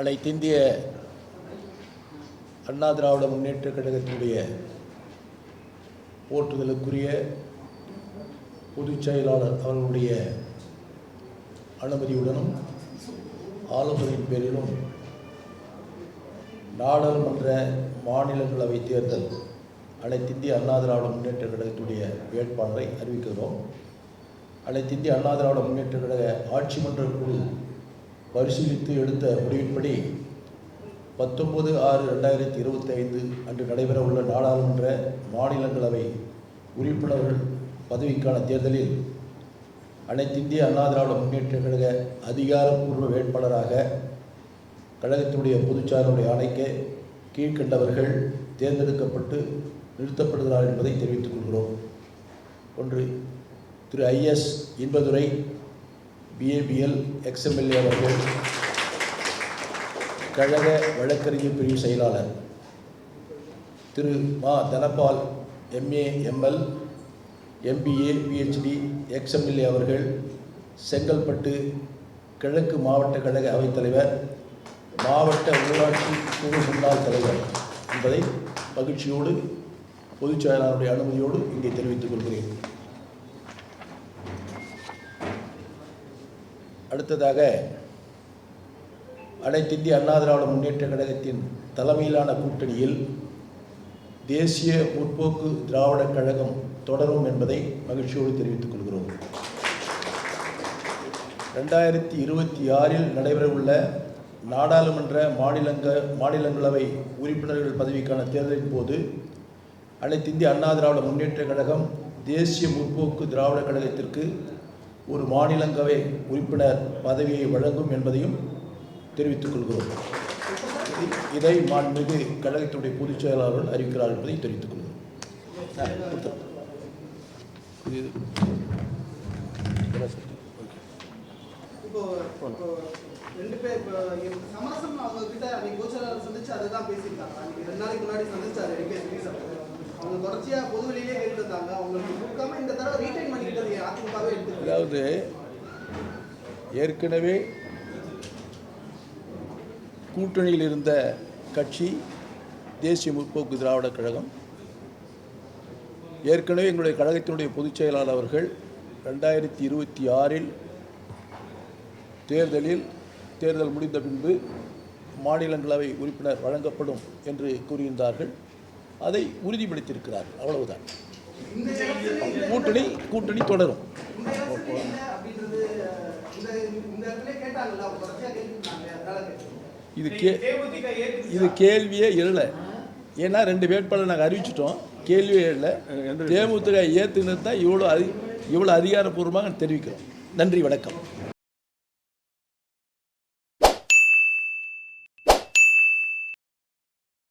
அனைத்திந்திய அண்ணா திராவிட முன்னேற்றக் கழகத்தினுடைய போற்றுதலுக்குரிய பொதுச் செயலாளர் அவர்களுடைய அனுமதியுடனும் ஆலோசனையின் பேரிலும் நாடாளுமன்ற மாநிலங்களவை தேர்தல் அனைத்திந்திய அண்ணா திராவிட முன்னேற்றக் கழகத்துடைய வேட்பாளரை அறிவிக்கிறோம். அனைத்திந்திய அண்ணா திராவிட முன்னேற்றக் கழக ஆட்சி மன்ற குழு பரிசீலித்து எடுத்த முடிவின்படி 19/6/2025 அன்று நடைபெற உள்ள நாடாளுமன்ற மாநிலங்களவை உறுப்பினர்கள் பதவிக்கான தேர்தலில் அனைத்திந்திய அண்ணா திராவிட முன்னேற்றக் கழக அதிகாரப்பூர்வ வேட்பாளராக கழகத்தினுடைய பொதுச்சாளருடைய ஆணைக்கு கீழ்கண்டவர்கள் தேர்ந்தெடுக்கப்பட்டு நிறுத்தப்படுகிறார் என்பதை தெரிவித்துக் கொள்கிறோம். 1. திரு IS இன்பதுரை BABL XMLA அவர்கள் கழக வழக்கறிஞர் பிரிவு செயலாளர். திரு மா Dhanapal MA ML MBA PhD XMLA அவர்கள் செங்கல்பட்டு கிழக்கு மாவட்ட கழக அவைத்தலைவர், மாவட்ட ஊராட்சி குழு முன்னாள் தலைவர் என்பதை மகிழ்ச்சியோடு பொதுச் செயலாளருடைய அனுமதியோடு இங்கே தெரிவித்துக் கொள்கிறேன். அடுத்ததாக அனைத்திந்திய அண்ணா திராவிட முன்னேற்றக் கழகத்தின் தலைமையிலான கூட்டணியில் தேசிய முற்போக்கு திராவிடக் கழகம் தொடரும் என்பதை மகிழ்ச்சியோடு தெரிவித்துக் கொள்கிறோம். 2026 நடைபெறவுள்ள நாடாளுமன்ற மாநிலங்களவை உறுப்பினர்கள் பதவிக்கான தேர்தலின் போது அனைத்திந்திய அண்ணா திராவிட முன்னேற்றக் கழகம் தேசிய முற்போக்கு திராவிட கழகத்திற்கு ஒரு மாநிலங்களவை உறுப்பினர் பதவியை வழங்கும் என்பதையும் தெரிவித்துக் கொள்கிறோம். இதை மாண்புமிகு கழகத்தினுடைய பொதுச் செயலாளர்கள் அறிவிக்கிறார் என்பதை தெரிவித்துக் கொள்கிறோம். அதாவது ஏற்கனவே கூட்டணியில் இருந்த கட்சி தேசிய முற்போக்கு திராவிட கழகம். ஏற்கனவே எங்களுடைய கழகத்தினுடைய பொதுச் செயலாளர் அவர்கள் 2026 தேர்தல் முடிந்த பின்பு மாநிலங்களவை உறுப்பினர் வழங்கப்படும் என்று கூறியிருந்தார்கள். அதை உறுதிப்படுத்தியிருக்கிறார். அவ்வளவுதான். கூட்டணி தொடரும். இது கேள்வியே இல்லை. ஏன்னா 2 வேட்பாளர் நாங்கள் அறிவிச்சிட்டோம். கேள்வியே இல்லை. தேமுதிக ஏற்றுனது தான் இவ்வளோ அதிகாரப்பூர்வமாக தெரிவிக்கிறோம். நன்றி, வணக்கம்.